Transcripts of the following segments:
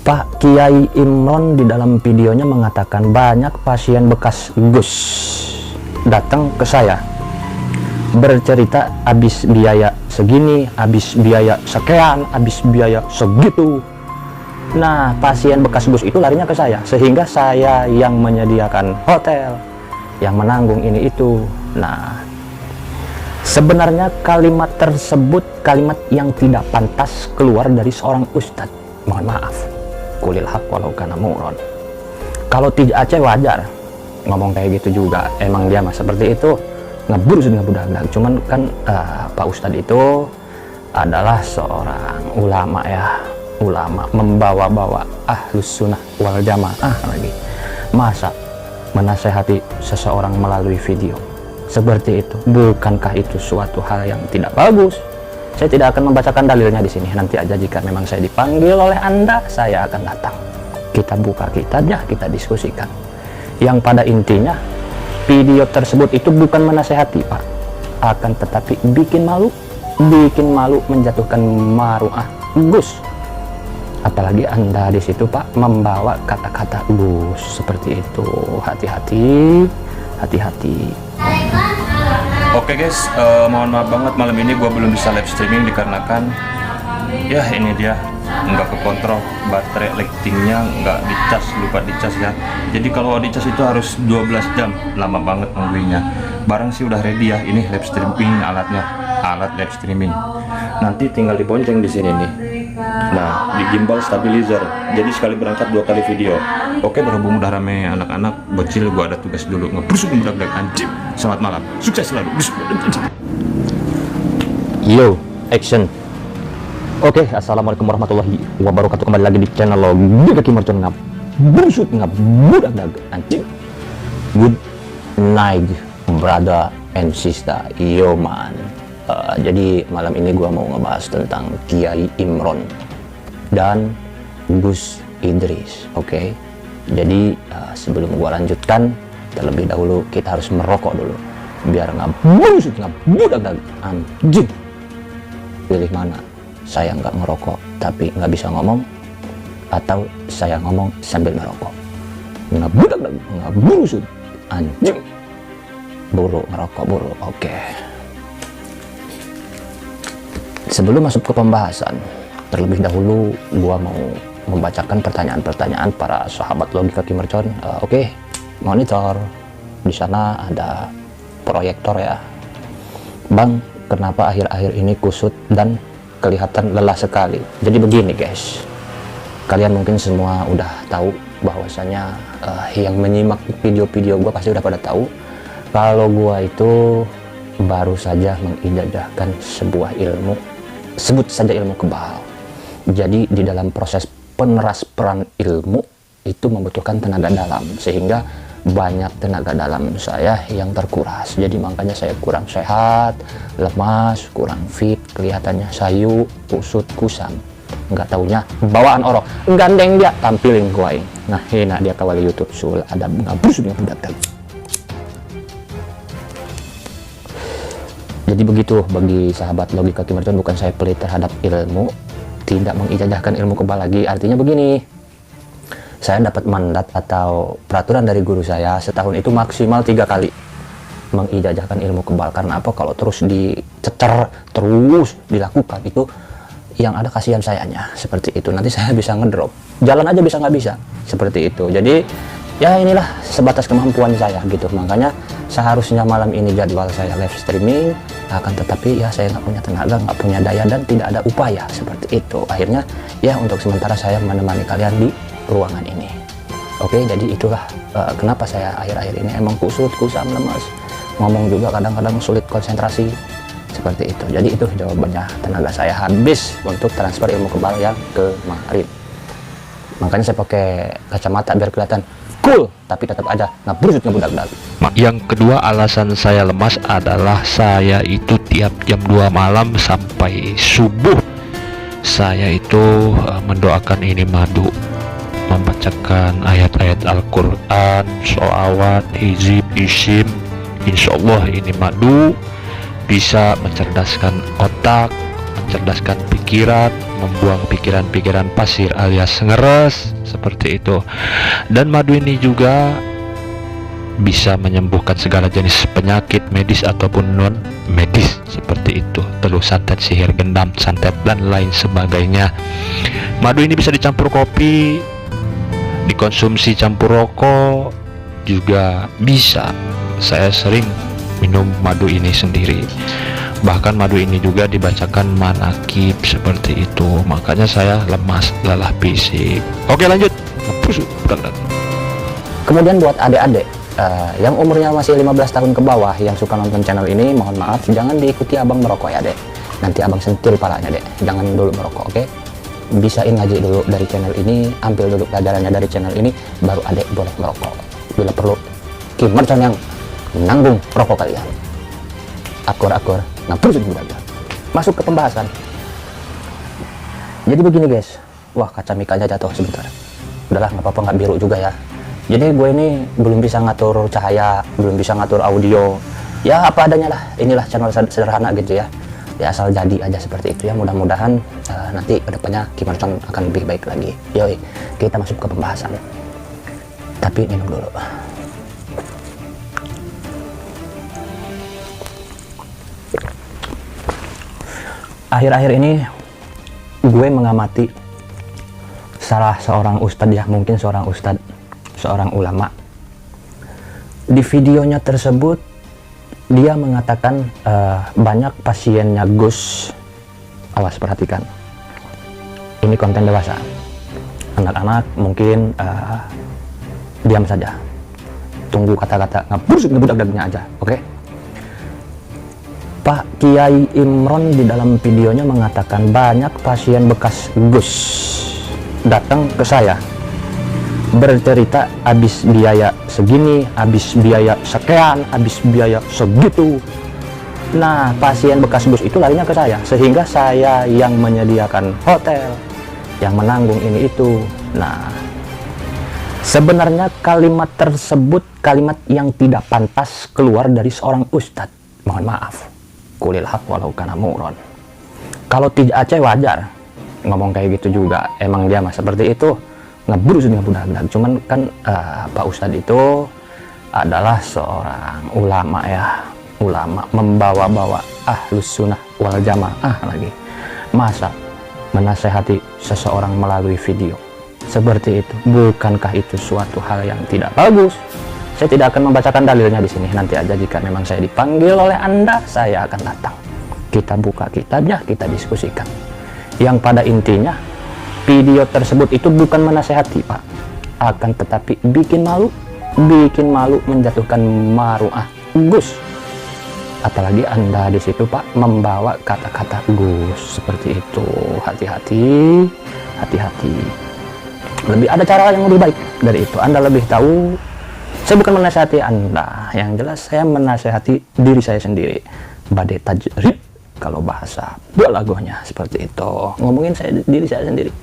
Pak Kiai Imron di dalam videonya mengatakan banyak pasien bekas Gus datang ke saya bercerita habis biaya segini, habis biaya sekian, habis biaya segitu. Nah, pasien bekas Gus itu larinya ke saya, sehingga saya yang menyediakan hotel, yang menanggung ini itu. Nah, sebenarnya kalimat tersebut kalimat yang tidak pantas keluar dari seorang ustadz. Mohon maaf. Kulil haq walau kana muron. Kalau tidak Aceh wajar ngomong kayak gitu juga. Emang dia mah seperti itu, ngeburus ngebudak-budak. Cuman kan Pak Ustadz itu adalah seorang ulama ya, ulama membawa-bawa ahlus sunnah wal jamaah lagi. Masa menasehati seseorang melalui video seperti itu? Bukankah itu suatu hal yang tidak bagus? Saya tidak akan membacakan dalilnya di sini. Nanti aja jika memang saya dipanggil oleh Anda, saya akan datang. Kita buka kitabnya, kita diskusikan. Yang pada intinya, video tersebut itu bukan menasehati, Pak. Akan tetapi bikin malu menjatuhkan maruah Gus. Apalagi Anda di situ, Pak, membawa kata-kata Gus seperti itu. Hati-hati, hati-hati. Oke guys, mohon maaf banget malam ini gue belum bisa live streaming dikarenakan ya ini dia nggak kekontrol, baterai lightingnya nggak dicas, lupa dicas ya. Jadi kalau dicas itu harus 12 jam, lama banget nungguinnya. Barang sih udah ready ya, ini live streaming alatnya, alat live streaming. Nanti tinggal dibonceng di sini nih. Nah, di gimbal stabilizer. Jadi sekali berangkat 2 kali video. Oke, berhubung udah rame anak-anak bocil, gua ada tugas dulu ngebrusuk budak-budak anjing. Selamat malam, sukses selalu. Yo, action. Oke, assalamualaikum warahmatullahi wabarakatuh. Kembali lagi di channel Logi Kaki Mercon ngebrusuk budak-budak anjing. Good night, brother and sister. Yo man. Jadi malam ini gua mau ngebahas tentang Kiai Imron dan Gus Idris. Oke. Jadi sebelum gua lanjutkan, terlebih dahulu kita harus merokok dulu biar nggak budak anjing. Pilih mana? Saya nggak ngerokok tapi nggak bisa ngomong, atau saya ngomong sambil merokok. Nggak busuk anjing. Buru ngerokok buru. Oke. Sebelum masuk ke pembahasan, terlebih dahulu gua mau membacakan pertanyaan-pertanyaan para sahabat Logi Kaki Mercon. Oke, monitor. Di sana ada proyektor ya. Bang, kenapa akhir-akhir ini kusut dan kelihatan lelah sekali? Jadi begini guys, kalian mungkin semua udah tahu bahwasanya yang menyimak video-video gua pasti udah pada tahu kalau gua itu baru saja mengijazahkan sebuah ilmu, sebut saja ilmu kebal. Jadi di dalam proses peneraspran ilmu itu membutuhkan tenaga dalam, sehingga banyak tenaga dalam saya yang terkuras. Jadi makanya saya kurang sehat, lemas, kurang fit, kelihatannya sayu, kusut, kusam. Nggak taunya bawaan orang gandeng dia tampilin gua ini. Nah ini dia kawali YouTube sul ada ngabusnya pendatang. Jadi begitu bagi sahabat Logi Kaki Mercon, bukan saya pelit terhadap ilmu, tidak mengijazahkan ilmu kebal lagi. Artinya begini, saya dapat mandat atau peraturan dari guru saya setahun itu maksimal 3 kali mengijazahkan ilmu kebal. Karena apa? Kalau terus dicecer, terus dilakukan itu yang ada kasihan sayanya seperti itu. Nanti saya bisa ngedrop, jalan aja bisa nggak bisa seperti itu. Jadi ya inilah sebatas kemampuan saya gitu. Makanya seharusnya malam ini jadwal saya live streaming, akan tetapi ya saya nggak punya tenaga, nggak punya daya, dan tidak ada upaya seperti itu. Akhirnya ya untuk sementara saya menemani kalian di ruangan ini. Oke, jadi itulah kenapa saya akhir-akhir ini emang kusut, kusam, lemas, ngomong juga kadang-kadang sulit konsentrasi seperti itu. Jadi itu jawabannya, tenaga saya habis untuk transfer ilmu kebal yang kemarin. Makanya saya pakai kacamata biar kelihatan cool, tapi tetap aja ngebrusut ngebudak-budak. Yang kedua alasan saya lemas adalah saya itu tiap jam 2 malam sampai subuh saya itu mendoakan ini madu, membacakan ayat-ayat Al-Quran, sholawat, hizib, isim. Insya Allah ini madu bisa mencerdaskan otak, mencerdaskan pikiran, membuang pikiran-pikiran pasir alias ngeres seperti itu. Dan madu ini juga bisa menyembuhkan segala jenis penyakit medis ataupun non medis seperti itu, terus santet, sihir, gendam, santet dan lain sebagainya. Madu ini bisa dicampur kopi, dikonsumsi campur rokok juga bisa. Saya sering minum madu ini sendiri, bahkan madu ini juga dibacakan manakib seperti itu, makanya saya lemas, lelah fisik. Oke, lanjut. Kemudian buat adik-adik yang umurnya masih 15 tahun ke bawah yang suka nonton channel ini, mohon maaf, jangan diikuti abang merokok ya dek. Nanti abang sentil palanya dek, jangan dulu merokok, oke? Bisain ngaji dulu dari channel ini, ambil dulu pelajarannya dari channel ini, baru adek boleh merokok. Bila perlu, Kim Mercon yang nanggung rokok kalian. Akur-akur, ngampur sudah. Masuk ke pembahasan. Jadi begini guys, wah kacamikanya jatuh sebentar. Udahlah, nggak apa-apa, nggak biru juga ya. Jadi gue ini belum bisa ngatur cahaya, belum bisa ngatur audio, ya apa adanya lah. Inilah channel sederhana gitu ya. Ya asal jadi aja seperti itu ya. Mudah-mudahan nanti kedepannya Kim Mercon akan lebih baik lagi. Yoi, kita masuk ke pembahasan. Tapi minum dulu. Akhir-akhir ini gue mengamati salah seorang ustadz ya, mungkin seorang ustadz, seorang ulama. Di videonya tersebut dia mengatakan banyak pasiennya Gus. Awas, perhatikan, ini konten dewasa. Anak-anak mungkin diam saja, tunggu kata-kata ngabusuk ngebudak-budaknya aja, oke? Pak Kiai Imron di dalam videonya mengatakan banyak pasien bekas Gus datang ke saya bercerita habis biaya segini, habis biaya sekian, habis biaya segitu. Nah, pasien bekas Gus itu larinya ke saya, sehingga saya yang menyediakan hotel, yang menanggung ini itu. Nah, sebenarnya kalimat tersebut kalimat yang tidak pantas keluar dari seorang ustadz. Mohon maaf, kulil haq walau kana muron. Kalau tidak Aceh wajar ngomong kayak gitu juga, emang dia mah seperti itu, ngebrus budak-budak. Cuman kan Pak Ustadz itu adalah seorang ulama ya, ulama membawa-bawa ahlus sunnah wal jamaah lagi. Masa menasehati seseorang melalui video seperti itu? Bukankah itu suatu hal yang tidak bagus? Saya tidak akan membacakan dalilnya di sini. Nanti aja jika memang saya dipanggil oleh Anda, saya akan datang. Kita buka kitabnya, kita diskusikan. Yang pada intinya video tersebut itu bukan menasehati Pak, akan tetapi bikin malu menjatuhkan maruah Gus. Apalagi Anda di situ Pak membawa kata-kata Gus seperti itu. Hati-hati. Lebih ada cara yang lebih baik dari itu. Anda lebih tahu. Saya bukan menasehati Anda, yang jelas saya menasehati diri saya sendiri. Badai tajrid kalau bahasa balagohnya seperti itu. Ngomongin diri saya sendiri.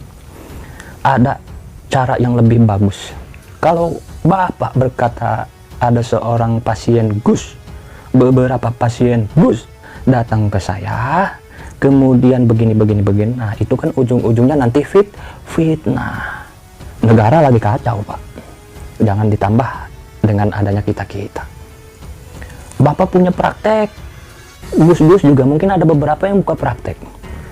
Ada cara yang lebih bagus. Kalau Bapak berkata ada seorang pasien Gus, beberapa pasien Gus datang ke saya, kemudian begini, nah itu kan ujung-ujungnya nanti fitnah. Negara lagi kacau Pak. Jangan ditambah dengan adanya kita-kita. Bapak punya praktek, Gus-Gus juga mungkin ada beberapa yang buka praktek.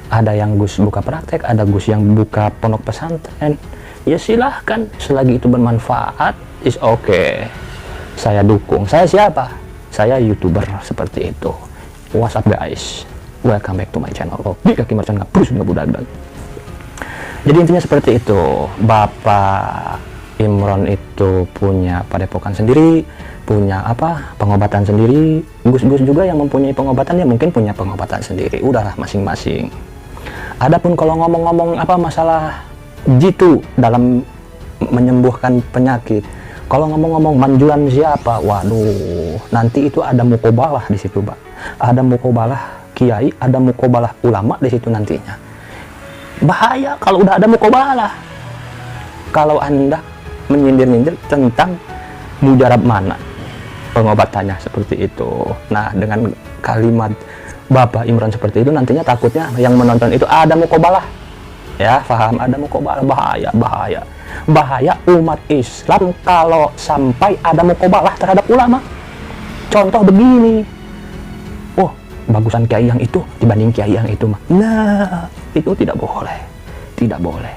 Ada yang Gus buka praktek, ada Gus yang buka pondok pesantren. Ya silahkan, selagi itu bermanfaat, is okay. Saya dukung. Saya siapa? Saya YouTuber seperti itu. What's up guys? Welcome back to my channel. Oh, di kaki mercon ngapus ngebudak-budak. Jadi intinya seperti itu. Bapak Imron itu punya padepokan sendiri, punya pengobatan sendiri. Gus-Gus juga yang mempunyai pengobatan, dia mungkin punya pengobatan sendiri. Udahlah masing-masing. Adapun kalau ngomong-ngomong masalah jitu dalam menyembuhkan penyakit, kalau ngomong-ngomong manjulan siapa, waduh, nanti itu ada mukobalah di situ, Pak. Ada mukobalah kiai, ada mukobalah ulama di situ nantinya. Bahaya kalau udah ada mukobalah. Kalau Anda menyindir-nyindir tentang mujarab mana pengobatannya seperti itu. Nah, dengan kalimat Bapak Imron seperti itu, nantinya takutnya yang menonton itu ada mukobalah. Ya, paham, ada mukobalah, bahaya umat Islam kalau sampai ada mukobalah terhadap ulama. Contoh begini, oh bagusan kiai yang itu dibanding kiai yang itu mah. Nah, itu tidak boleh.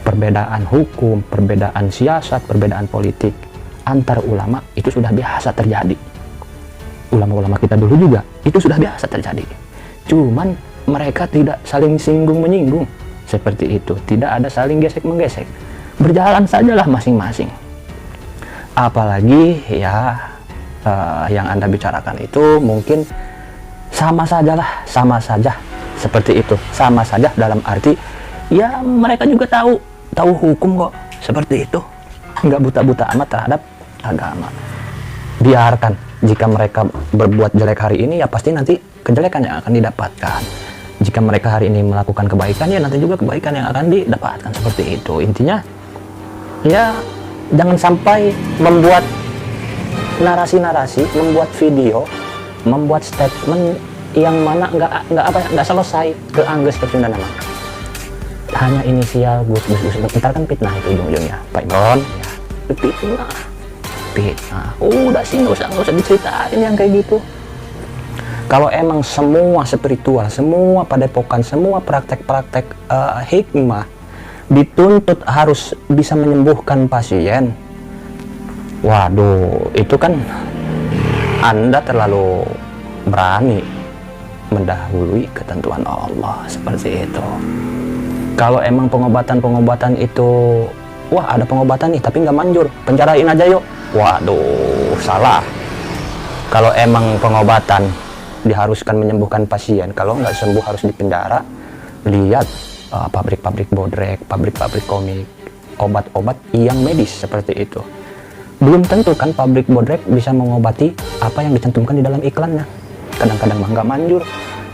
Perbedaan hukum, perbedaan siasat, perbedaan politik antar ulama itu sudah biasa terjadi. Ulama-ulama kita dulu juga itu sudah biasa terjadi. Cuman mereka tidak saling singgung menyinggung. Seperti itu, tidak ada saling gesek-menggesek, berjalan sajalah masing-masing. Apalagi ya yang Anda bicarakan itu mungkin sama saja seperti itu, sama saja dalam arti ya mereka juga tahu hukum kok, seperti itu, nggak buta-buta amat terhadap agama. Biarkan, jika mereka berbuat jelek hari ini ya pasti nanti kejelekan yang akan didapatkan. Jika mereka hari ini melakukan kebaikan, ya nanti juga kebaikan yang akan didapatkan, seperti itu. Intinya, ya jangan sampai membuat narasi-narasi, membuat video, membuat statement yang mana nggak selesai, keangges tertunda nama. Hanya inisial Gus, ntar kan fitnah itu ujung-ujungnya, Pak Imron. Ya, fitnah. Udah sih nggak usah diceritain yang kayak gitu. Kalau emang semua spiritual, semua padepokan, semua praktek-praktek hikmah dituntut harus bisa menyembuhkan pasien, waduh, itu kan Anda terlalu berani mendahului ketentuan Allah, seperti itu. Kalau emang pengobatan itu, wah ada pengobatan nih tapi nggak manjur, penjarain aja yuk, waduh, salah. Kalau emang pengobatan diharuskan menyembuhkan pasien, kalau nggak sembuh harus dipenjara. Lihat pabrik-pabrik bodrek, pabrik-pabrik komik, obat-obat yang medis seperti itu. Belum tentu kan pabrik bodrek bisa mengobati apa yang dicantumkan di dalam iklannya. Kadang-kadang mah nggak manjur.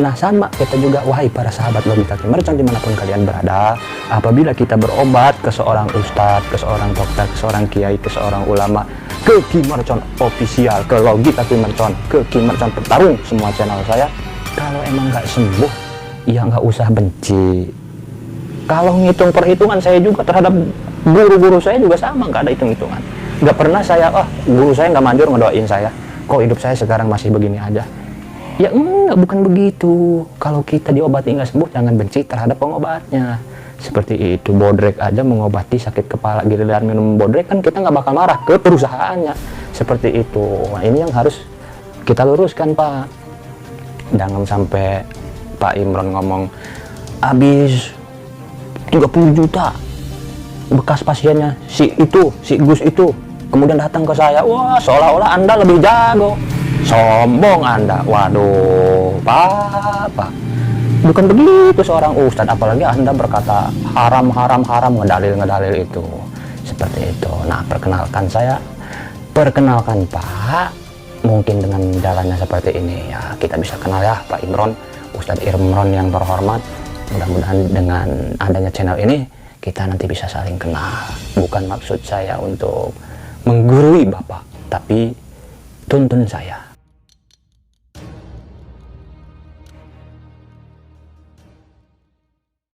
Nah sama kita juga, wahai para sahabat logika mercon dimanapun kalian berada, apabila kita berobat ke seorang ustadz, ke seorang dokter, ke seorang kiai, ke seorang ulama, ke Ki Mercon official, ke Logika Ki Mercon, ke Ki Mercon Petarung, semua channel saya, kalau emang nggak sembuh ya nggak usah benci. Kalau ngitung perhitungan saya juga terhadap guru-guru saya juga sama, nggak ada hitung-hitungan. Nggak pernah saya, guru saya nggak manjur ngedoain saya, kok hidup saya sekarang masih begini aja. Ya enggak, bukan begitu. Kalau kita diobati nggak sembuh, jangan benci terhadap pengobatnya. Seperti itu, bodrek aja mengobati sakit kepala, giliran minum bodrek kan kita nggak bakal marah ke perusahaannya. Seperti itu. Nah ini yang harus kita luruskan, Pak. Jangan sampai Pak Imron ngomong habis 30 juta bekas pasiennya si Gus itu, kemudian datang ke saya, wah seolah-olah Anda lebih jago, sombong Anda. Waduh, Pak. Bukan begitu seorang ustadz, apalagi Anda berkata haram ngedalil itu, seperti itu. Nah, perkenalkan Pak, mungkin dengan jalannya seperti ini ya kita bisa kenal ya Pak Imron, Ustadz Imron yang terhormat. Mudah-mudahan dengan adanya channel ini kita nanti bisa saling kenal. Bukan maksud saya untuk menggurui Bapak, tapi tuntun saya